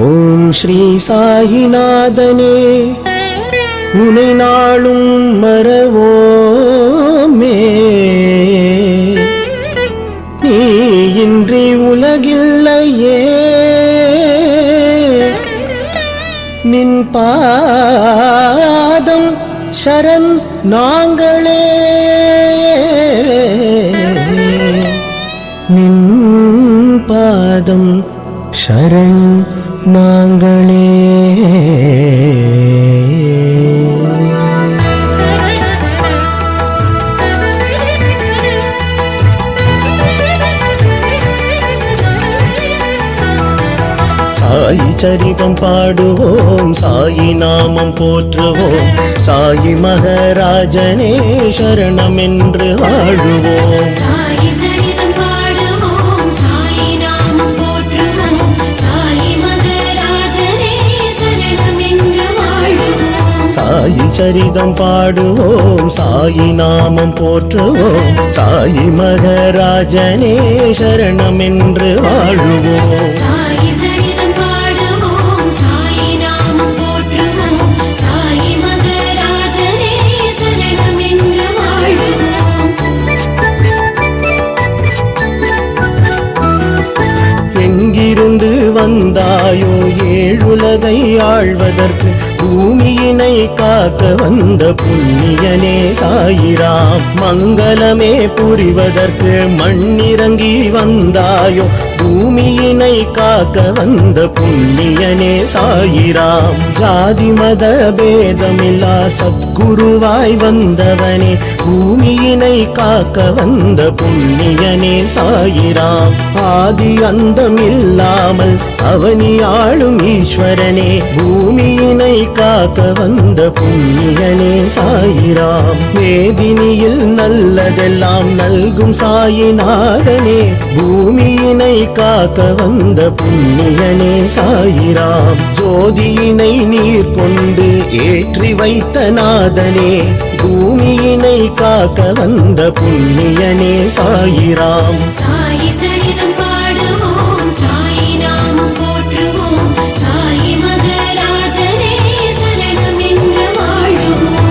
ஓம் ஸ்ரீ சாயிநாதனே உனை நாளும் மறவோமே. நீ இன்றி உலகில்லையே, நின் பாதம் சரண் நாங்களே. நின் பாதம் சரண் நாங்களே. சாயி சரிதம் பாடுவோம், சாயி நாமம் போற்றுவோம், சாயி மகராஜனே சரணம் என்று வாழுவோம். சாயி சரிதம் பாடுவோம், சாயி நாமம் போற்றுவோம், சாயி மகராஜனே சரணம் என்று வாழுவோம். சாயி சரிதம் பாடுவோம், சாயி நாமம் போற்றுவோம், சாயி மகராஜனே சரணம் என்று வாழுவோம். சாயி சரிதம் பாடுவோம், சாயி நாமம் போற்றுவோம், சாயி மகராஜனே சரணம் என்று வாழுவோம். எங்கிருந்து வந்தாயோ ஏழுலகை ஆழ்வதற்கு, பூமியினை காக்க வந்த புண்ணியனே சாயிராம். மங்களமே புரிவதற்கு மண்ணிறங்கி வந்தாயோ, பூமியினை காக்க வந்த புண்ணியனே சாயிராம். ஜாதி மத பேதமில்லா சத்குருவாய் வந்தவனே, பூமியினை காக்க வந்த புண்ணியனே சாயிராம். ஆதி அந்தம் இல்லாமல் அவனி ஆளும் ஈஸ்வரனே, பூமியினை காக்க வந்த புண்ணியனே சாயிராம். வேதினியில் நல்லதெல்லாம் நல்கும் சாயிநாதனே, பூமியினை காக்க வந்த புண்ணியனே சாயிராம். ஜோதியினை நீர் கொண்டு ஏற்றி வைத்த நாதனே, பூமியினை காக்க வந்த புண்ணியனே சாயிராம். சாயி சரிதம் பாடுவோம், சாயி நாமம் போற்றுவோம், சாயி மகராஜனே சரணம் என்று வாழுவோம்.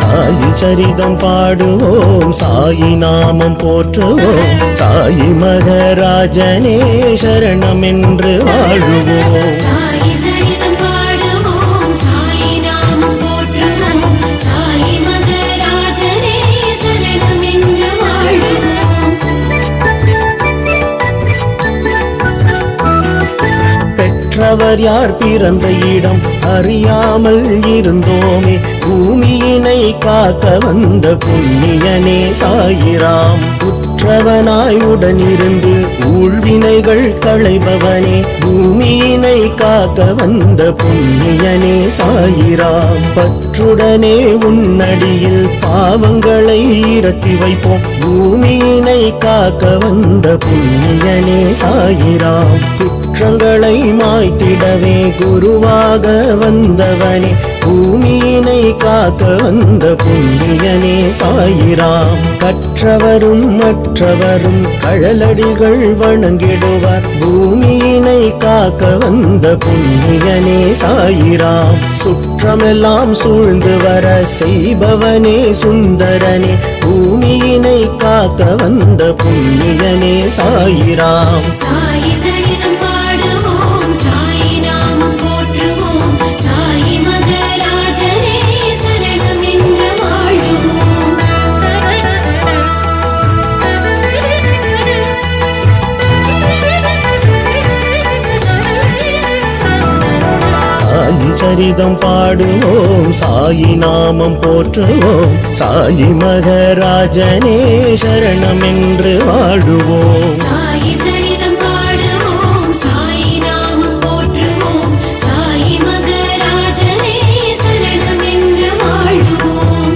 சாயி சரிதம் பாடுவோம், சாயி நாமம் போற்றுவோம், சாயி மகராஜனே சரணம் என்று வாழுவோம். சாயி சரிதம் பாடுவோம், சாயி நாமம் போற்றுவோம், சாயி மகராஜனே சரணம் என்று வாழுவோம். பெற்றவர் யார் பிறந்த இடம் அறியாமல் இருந்தோமே, பூமியினை காக்க வந்த புண்ணியனே சாயிராம். உற்றவனாய் உடனிருந்து ஊழ்வினைகள் களைபவனே, பூமியினை காக்க வந்த புண்ணியனே சாயிராம். பற்றுடனே உன்னடியில் பாவங்களை இறக்கி வைப்போம், பூமியினை காக்க வந்த புண்ணியனே சாயிராம். குற்றங்களை மாய்த்திடவே குருவாக வந்தவனே, பூமியினை காக்க வந்த புண்ணியனே சாயிராம். கற்றவரும் மற்றவரும் கழலடிகள் வணங்கிடுவார், பூமியினை காக்க வந்த புண்ணியனே சாயிராம். சுற்றமெல்லாம் சூழ்ந்து வர செய்பவனே சுந்தரனே, பூமியினை காக்க வந்த புண்ணியனே சாயிராம். சாயி சரிதம் பாடுவோம், சாயி நாமம் போற்றுவோம், சாயி மகராஜனே சரணம் என்று வாழுவோம். சாயி சரிதம் பாடுவோம், சாயி நாமம் போற்றுவோம், சாயி மகராஜனே சரணம் என்று வாழுவோம். சாயி சரிதம் பாடுவோம், சாயி நாமம் போற்றுவோம், சாயி மகராஜனே சரணம் என்று வாழுவோம்.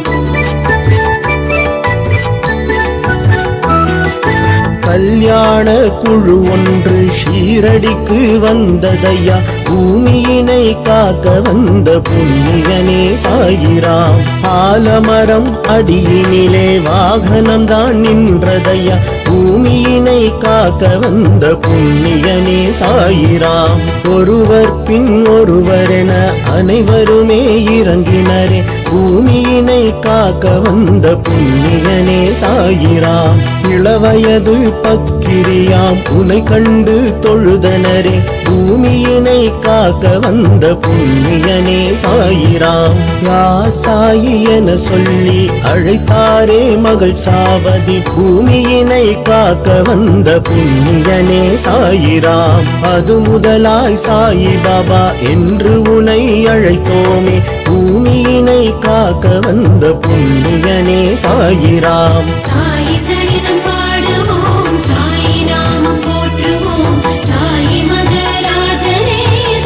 கல்யாண குழு ஒன்று ஷீரடிக்கு வந்ததையா, பூமியினை காக்க வந்த புண்ணியனே சாயிராம். ஆலமரம் அடியினிலே வாகனம்தான் நின்றதையா, பூமியினை காக்க வந்த புண்ணியனே சாயிராம். ஒருவர் பின் ஒருவரென அனைவருமே இறங்கினரே, பூமியினை காக்க வந்த புண்ணியனே சாயிராம். இளவயது பக்கிரியாம் உனை கண்டு தொழுதனரே, பூமியினை காக்க வந்த புண்ணியனே சாயிராம். யா சாயி என சொல்லி அழைத்தாரே மகள் சாவதி, பூமியினை காக்க வந்த புண்ணியனே சாயிராம். அது முதலாய் சாயி பாபா என்று உனை அழைத்தோமே, பூமியினை காக்க வந்த புண்ணியனே சாயிராம். சாயி சரிதம் பாடுவோம், சாயி நாமம் போற்றுவோம், சாயி மகராஜனே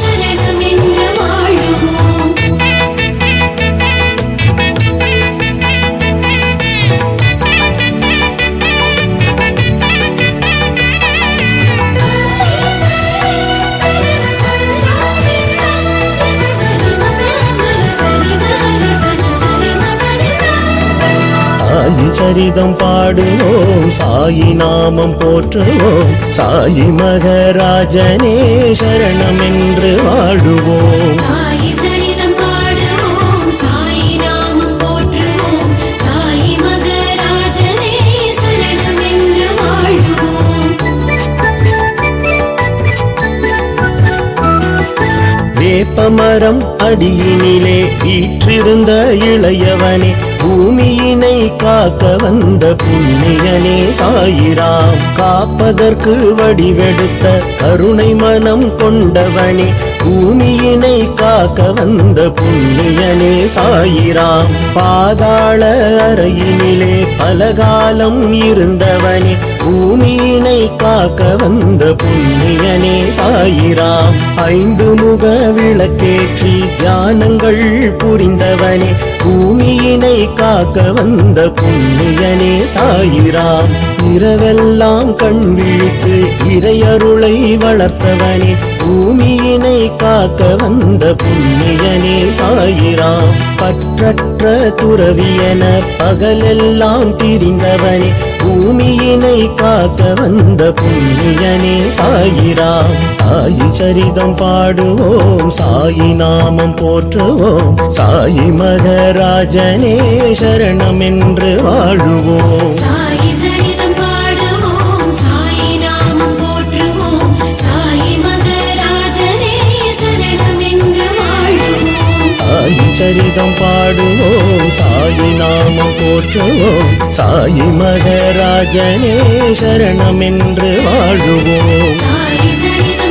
சரணம் என்று வாழுவோம். சாயி சரிதம் பாடுவோம், சாயி நாமம் போற்றுவோம், சாயி மகராஜனே சரணம் என்று வாழுவோம். சாயி சரிதம் பாடுவோம், சாயி நாமம் போற்றுவோம், சாயி மகராஜனே சரணம் என்று வாழுவோம். வேப்பமரம் அடியினிலே வீற்றிருந்த இளையவனே, பூமியினை காக்க வந்த புண்ணியனே சாயிராம். காப்பதற்கு வடிவெடுத்த கருணை மனம் கொண்டவனே, பூமியினை காக்க வந்த புண்ணியனே சாயிராம். பாதாள அறையினிலே பலகாலம் இருந்தவனே, பூமியினை காக்க வந்த புண்ணியனே சாயிராம். 5 முக விளக்கேற்றி தியானங்கள் புரிந்தவனே, பூமியினை காக்க வந்த புண்ணியனே சாயிராம். இரவெல்லாம் கண் விழித்து இறையருளை வளர்த்தவனே, பூமியினை காக்க வந்த புண்ணியனே சாயிராம். பற்றற்ற துறவியென பகலெல்லாம் திரிந்தவனே, பூமியினை காக்க வந்த புண்ணியனே சாயிராம். சாயி சரிதம் பாடுவோம், சாயி நாமம் போற்றுவோம், சாயி மகராஜனே சரணம் என்று வாழுவோம். சாயி சரிதம் பாடுவோம், சாயி நாமம் போற்றுவோம், சாயி மகராஜனே சரணம் என்று வாழுவோம். சாயி சரிதம் பாடுவோம், சாயி நாமம் போற்றுவோம், சாயி மகராஜனே சரணம் என்று வாழுவோம். சாயி சரிதம்